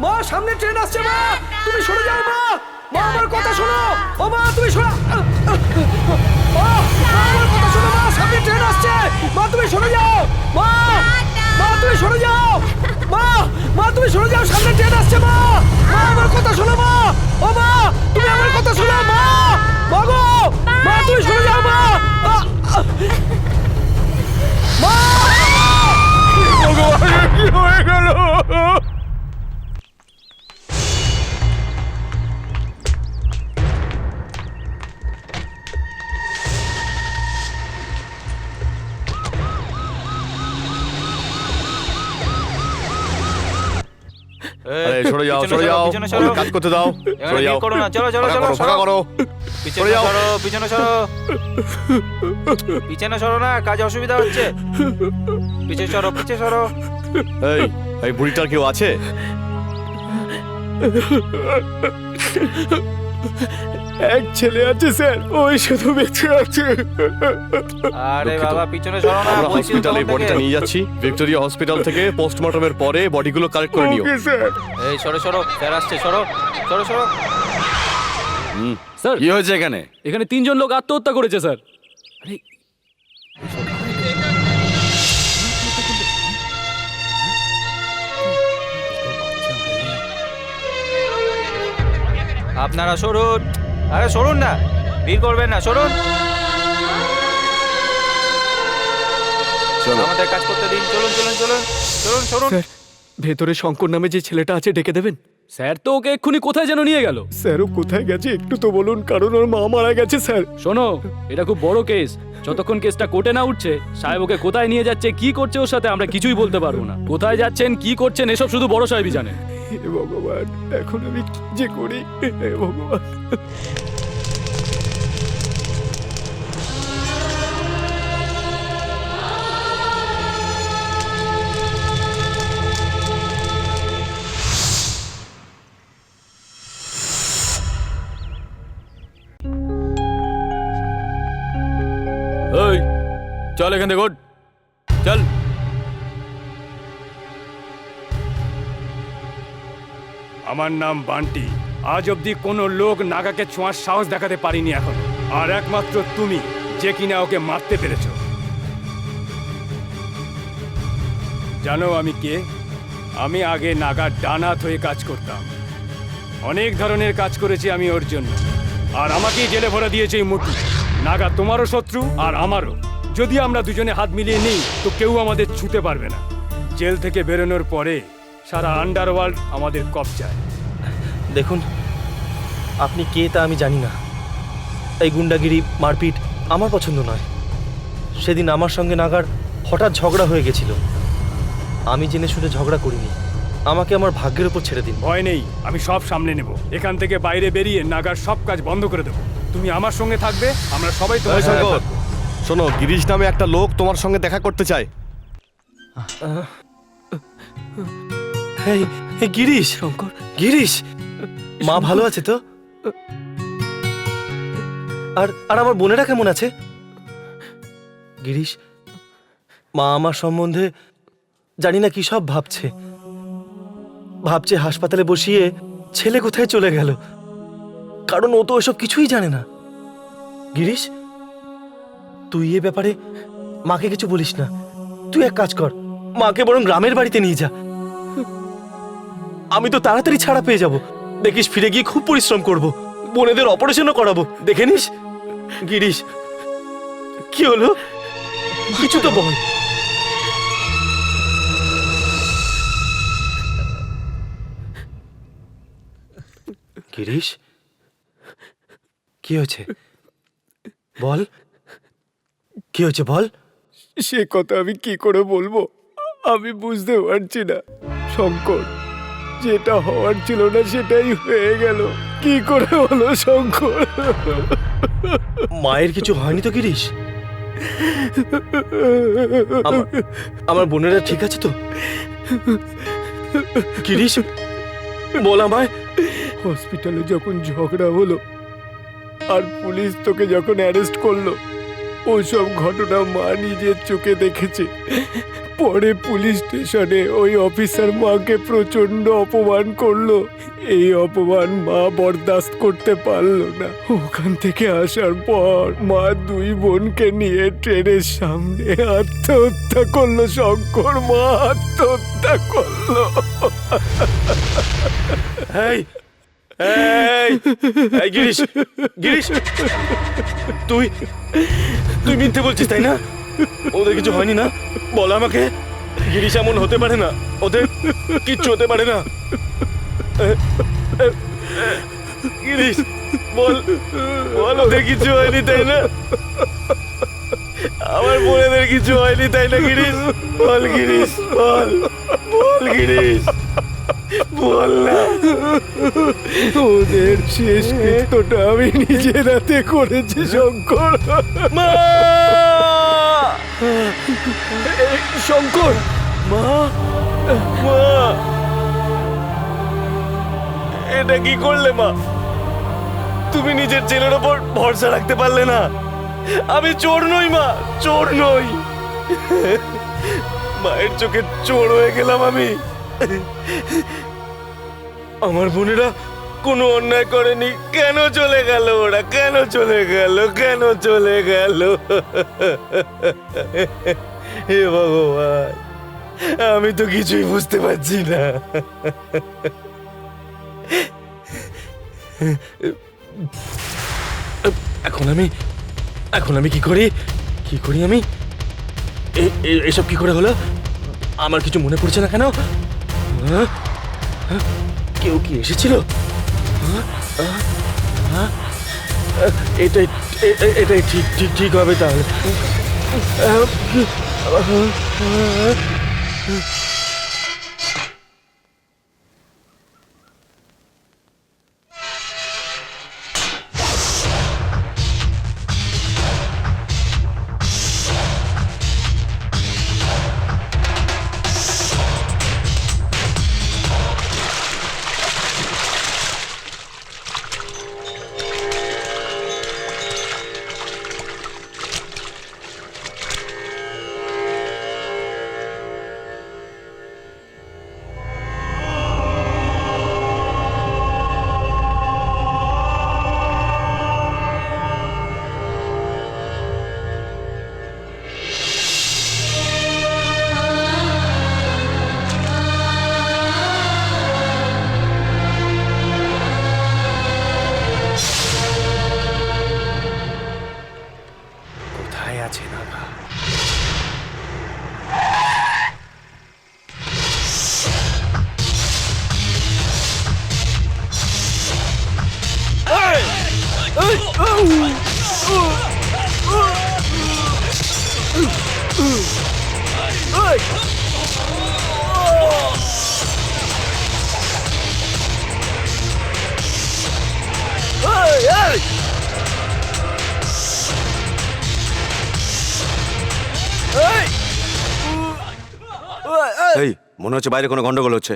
মা সামনে ট্রেন আসছে মা, তুমি সরে যাও মা। মা আমার কথা শোনো, ও মা তুমি সরে, মা আমার কথা শোনো মা, সামনে ট্রেন আসছে মা, তুমি সরে যাও মা। মা তুমি সরে যাও মা, মা তুমি সরে যাও, সামনে ট্রেন আসছে মা। মা আমার কথা শোনো মা, ও মা তুমি আমার কথা শোনো মা। মা গো, মা তুমি সরে যাও মা। মা ভগবান কি হয়ে গেল? সরে যাও, সরে যাও, কাজ করতে দাও। সরে যাও, করো না, চলো চলো চলো, ফাঁকা করো। পিছনে সরো, পিছনে সরো, পিছনে সরো না, কাজে অসুবিধা হচ্ছে। পিছে সরো, পিছে সরো। এই এই বুড়িটার কেউ আছে? এক ছেলে আছে স্যার, ওই শুধু বেঁচে আছে। আরে বাবা পিছনে সরো না, আমরা বলছি তো হসপিটালে তোমাকে। বডিটা নিয়ে যাচ্ছি। ভিক্টোরিয়া হসপিটাল থেকে পোস্টমর্টমের পরে বডিগুলো কালেক্ট করে নিও। Okay sir. এই সরো সরো, স্যার আসছে, সরো সরো সরো। স্যার কি হয়েছে এখানে? এখানে 3 জন লোক আত্মহত্যা করেছে স্যার। আরে আপনারা সরুন, আরে সরুন না, ভিড় করবেন না, সরুন। চলো। আমাদের কাজ করতে দিন, চলুন চলুন চলুন চলুন সরুন। স্যার ভেতরে শঙ্কর নামে যে ছেলেটা আছে ডেকে দেবেন। স্যার তো ওকে এক্ষুনি কোথায় যেন নিয়ে গেল। স্যার ও কোথায় গেছে একটু তো বলুন, কারণ ওর মা মারা গেছে স্যার। শোনো, এটা খুব বড় কেস। যতক্ষণ কেসটা কোর্টে না উঠছে, সাহেব ওকে কোথায় নিয়ে যাচ্ছে, কি করছে ওর সাথে আমরা কিছুই বলতে পারবো না। কোথায় যাচ্ছেন, কি করছেন, এসব শুধু বড় সাহেবই জানেন। হে ভগবান, এখন আমি কি যে করি, হে ভগবান। এই চল এখান থেকে, ওঠ, চল। আমার নাম বান্টি। আজ অব্দি কোনো লোক নাগাকে ছোঁয়ার সাহস দেখাতে পারিনি এখন, আর একমাত্র তুমি যে কিনা ওকে মারতে পেরেছ। জানো আমি কে? আমি আগে নাগার ডান হাত হয়ে কাজ করতাম। অনেক ধরনের কাজ করেছি আমি ওর জন্য, আর আমাকেই জেলে ভরে দিয়েছে এই মুটু। নাগা তোমারও শত্রু আর আমারও। যদি আমরা দুজনে হাত মিলিয়ে নিই তো কেউ আমাদের ছুঁতে পারবে না। জেল থেকে বেরোনোর পরে সারা আন্ডারওয়ার্ল্ড আমাদের কবজায়। দেখুন, আপনি কে তা আমি জানি না। এই গুন্ডাগিরি মারপিট আমার পছন্দ নয়। সেদিন আমার সঙ্গে নাগার হঠাৎ ঝগড়া হয়ে গেছিল। আমি জেনে শুনে ঝগড়া করিনি। আমাকে আমার ভাগ্যের উপর ছেড়ে দিন। ভয় নেই, আমি সব সামলে নেব। এখান থেকে বাইরে বেরিয়ে নাগার সব কাজ বন্ধ করে দেবো। তুমি আমার সঙ্গে থাকবে, আমরা সবাই তোমার এই সঙ্গে শঙ্কর, থাকবো। শোনো, গিরিশ নামে একটা লোক তোমার সঙ্গে দেখা করতে চায়। এই এই গিরিশ, শঙ্কর, গিরিশ, মা ভালো আছে তো? আর আর আমার বোনেরা কেমন আছে? গিরিশ, মা আমার সম্বন্ধে জানি না কি সব ভাবছে। ভাবছে হাসপাতালে বসিয়ে ছেলে কোথায় চলে গেল, কারণ ও তো ওসব কিছুই জানে না। গিরিশ, তুই এ ব্যাপারে মাকে কিছু বলিস না। তুই এক কাজ কর, মাকে বরং গ্রামের বাড়িতে নিয়ে যা। আমি তো তাড়াতাড়ি ছাড়া পেয়ে যাব। দেখিস, ফিরে গিয়ে খুব পরিশ্রম করব, বোনেদের অপারেশনও করাবো, দেখে নিস। গিরিশ, কি হলো? কিছু তো বল। গিরিশ, কি হয়েছে? বল, কি হয়েছে বল। সে কথা আমি কি করে বলবো, আমি বুঝতে পারছি না। শঙ্কর, যেটা হওয়ার ছিল না সেটাই হয়ে গেল। কি করে হলো শঙ্কর? মায়ের কিছু হয়নি তো গিরিশ? আমার বোনেরা ঠিক আছে তো? গিরিশ, বল আমায়। হসপিটালে যখন ঝগড়া হলো আর পুলিশ তোকে যখন অ্যারেস্ট করলো, ওসব ঘটনা মা নিজের চোখে দেখেছে। পরে পুলিশ স্টেশনে ওই অফিসার মাকে প্রচন্ড অপমান করলো। এই অপমান মা বরদাস্ত করতে পারলো না। ওখান থেকে আসার পর মা দুই বোনকে নিয়ে ট্রেনের সামনে আত্মহত্যা করলো। শঙ্কর, মা আত্মহত্যা করলো। এই এই এই গিরিশ, গিরিশ, তুই তুই মিথ্যে বলছিস তাই না? ওদের কিছু হয়নি না? বল আমাকে। গিরিশ, এমন হতে পারে না, ওদের কিচ্ছু হতে পারে না। গিরিশ, বল বল, ওদের কিছু হয়নি তাই না? আমার বোনেদের কিছু হয়নি তাই না? গিরিশ বল, গিরিশ বল, বল গিরিশ, বল না। ওদের শেষ কৃত্যটা আমি নিজের হাতে করেছি শঙ্কর। মা! শঙ্কর, মা! মা! এটা কি করলে মা? তুমি নিজের ছেলের ওপর ভরসা রাখতে পারলে না? আমি চোর নই মা, চোর নই। মায়ের চোখে চোর হয়ে গেলাম আমি। আমার বোনেরা কোনো অন্যায় করেনি, কেন চলে গেল ওরা? কেন চলে গেল? কেন চলে গেল? হে ভগবান, আমি তো কিছুই বুঝতে পারছি না। এখন আমি কি করি? কি করি আমি? এসব কি করে হলো? আমার কিছু মনে পড়ছে না কেন? হ্যাঁ? কেউ কি এসেছিল? এটাই এটাই ঠিক ঠিক ঠিক হবে তাহলে। কোথায় আছে নাগা? এই মনে হচ্ছে বাইরে কোনো গন্ডগোল হচ্ছে।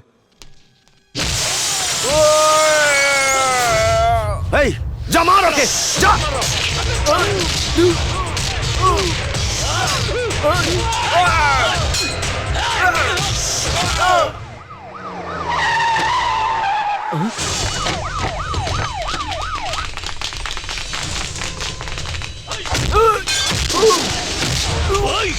এই যা, মার ওকে, যা। এই!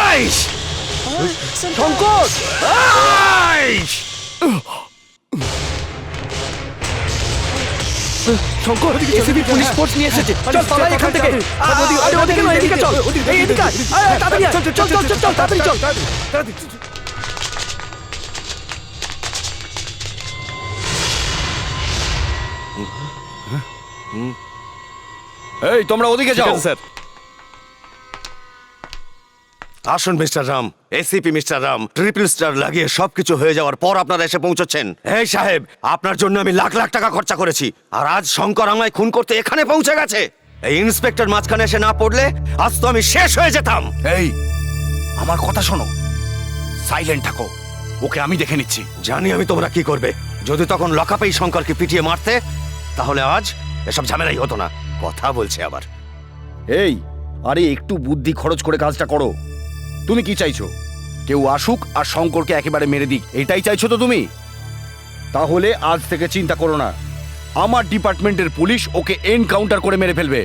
এই! শঙ্কর, এই! শঙ্কর, এসিবি পুলিশ ফোর্স নিয়ে এসেছে। চল পালাই এখান থেকে। আরে ওদিকে নয়, এদিকে চল। এই এদিকে আয়। আয়, তাড়াতাড়ি আয়। চল চল চল চল, তাড়াতাড়ি চল। এই তোমরা ওদিকে যাও স্যার। আসুন mister Ram, ACP mister Ram, triple star লাগিয়ে সবকিছু হয়ে যাওয়ার পর আপনারা এসে পৌঁছচ্ছেন। এই সাহেব, আপনার জন্য আমি লাখ লাখ টাকা খরচা করেছি, আর আজ শঙ্কর আমায় খুন করতে এখানে পৌঁছে গেছে। এই ইন্সপেক্টর মাঝখানে এসে না পড়লে আজ তো আমি শেষ হয়ে যেতাম। এই আমার কথা শোনো, সাইলেন্ট থাকো, ওকে আমি দেখে নিচ্ছি। জানি আমি তোমরা কি করবে। যদি তখন লকআপেই শঙ্করকে পিটিয়ে মারতে, তাহলে আজ এসব ঝামেলাই হতো না। কথা বলছে আবার। এই আরে একটু বুদ্ধি খরচ করে কাজটা করো। তুমি কি চাইছো? কেউ আসুক আর শঙ্করকে একেবারে মেরে দিক, এটাই চাইছো তো তুমি? তাহলে আজ থেকে চিন্তা করো না, আমার ডিপার্টমেন্টের পুলিশ ওকে এনকাউন্টার করে মেরে ফেলবে।